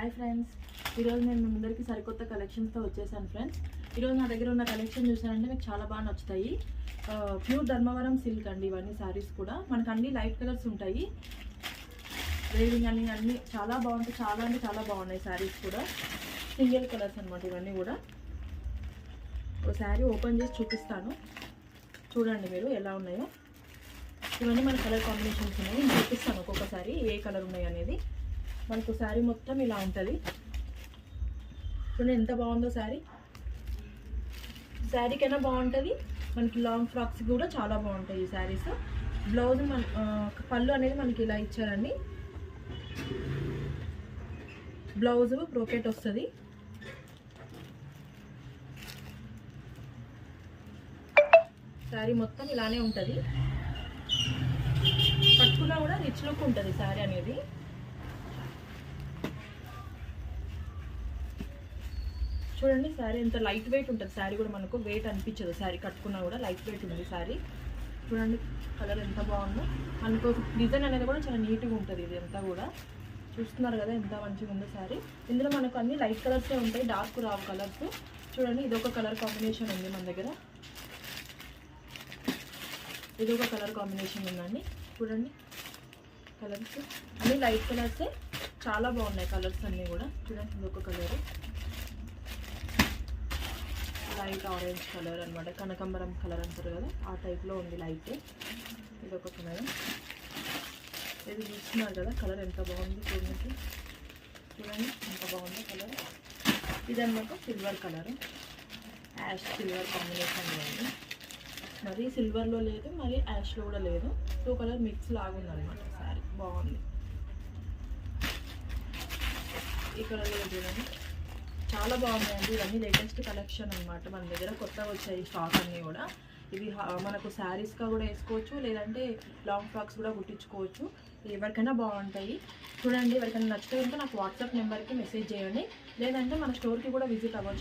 Hi friends, ఈరోజు నేను మీ ముందరికి సరికొత్త కలెక్షన్స్తో వచ్చేసాను ఫ్రెండ్స్. ఈరోజు నా దగ్గర ఉన్న కలెక్షన్ చూసారంటే మీకు చాలా బాగా నచ్చుతాయి. ప్యూర్ ధర్మవరం సిల్క్ అండి. ఇవన్నీ శారీస్ కూడా మనకు అన్ని లైట్ కలర్స్ ఉంటాయి. రేవింగ్ అన్ని చాలా బాగుంటాయి. చాలా అంటే చాలా బాగున్నాయి శారీస్ కూడా. సింగిల్ కలర్స్ అనమాట ఇవన్నీ కూడా. ఒక శారీ ఓపెన్ చేసి చూపిస్తాను, చూడండి మీరు ఎలా ఉన్నాయో. ఇవన్నీ మన కలర్ కాంబినేషన్స్ ఉన్నాయి. నేను చూపిస్తాను ఒక్కొక్కసారి ఏ కలర్ ఉన్నాయి అనేది. మనకు శారీ మొత్తం ఇలా ఉంటుంది. చూడండి ఎంత బాగుందో శారీ. శారీకైనా బాగుంటుంది, మనకి లాంగ్ ఫ్రాక్స్ కూడా చాలా బాగుంటాయి ఈ శారీస్. బ్లౌజ్ పళ్ళు అనేది మనకి ఇలా ఇచ్చారండి. బ్లౌజ్ బ్రోకెట్ వస్తుంది. శారీ మొత్తం ఇలానే ఉంటుంది. కట్టుకున్నా కూడా రిచ్ లుక్ ఉంటుంది శారీ అనేది. చూడండి శారీ ఎంత లైట్ వెయిట్ ఉంటుంది. శారీ కూడా మనకు వెయిట్ అనిపించదు. శారీ కట్టుకున్నా కూడా లైట్ వెయిట్ ఉంది శారీ. చూడండి కలర్ ఎంత బాగుందో. మనకు డిజైన్ అనేది కూడా చాలా నీట్గా ఉంటుంది. ఇది అంతా కూడా చూస్తున్నారు కదా ఎంత మంచిగా ఉందో శారీ. ఇందులో మనకు అన్ని లైట్ కలర్సే ఉంటాయి, డార్క్ రావు కలర్స్. చూడండి ఇదొక కలర్ కాంబినేషన్ ఉంది మన దగ్గర. ఇదొక కలర్ కాంబినేషన్ ఉందండి. చూడండి కలర్స్ అన్ని లైట్ కలర్సే, చాలా బాగున్నాయి కలర్స్ అన్నీ కూడా. చూడండి ఇదొక కలర్, లైట్ ఆరెంజ్ కలర్ అనమాట. కనకాంబరం కలర్ అంటారు కదా, ఆ టైప్లో ఉంది లైట్. ఇది ఒక కలర్. ఇది చూస్తున్నారు కదా కలర్ ఎంత బాగుంది. చూడండి ఎంత బాగుందో కలర్. ఇది అనమాట సిల్వర్ కలర్, యాష్ సిల్వర్ కాంబినేషన్లో ఉంది. మరి సిల్వర్లో లేదు, మరి యాష్లో కూడా లేదు. టూ కలర్ మిక్స్ లాగుందనమాట శారీ. బాగుంది. ఈ కలర్ చూడండి చాలా బాగున్నాయండి. ఇవన్నీ లేటెస్ట్ కలెక్షన్ అనమాట. మన దగ్గర కొత్తగా వచ్చాయి స్టాక్ అన్నీ కూడా. ఇవి మనకు శారీస్గా కూడా వేసుకోవచ్చు, లేదంటే లాంగ్ ఫ్రాక్స్ కూడా కుట్టించుకోవచ్చు. ఎవరికైనా బాగుంటాయి. చూడండి ఎవరికైనా నచ్చితే ఉంటే నాకు వాట్సాప్ నెంబర్కి మెసేజ్ చేయండి, లేదంటే మన స్టోర్కి కూడా విజిట్ అవ్వచ్చు.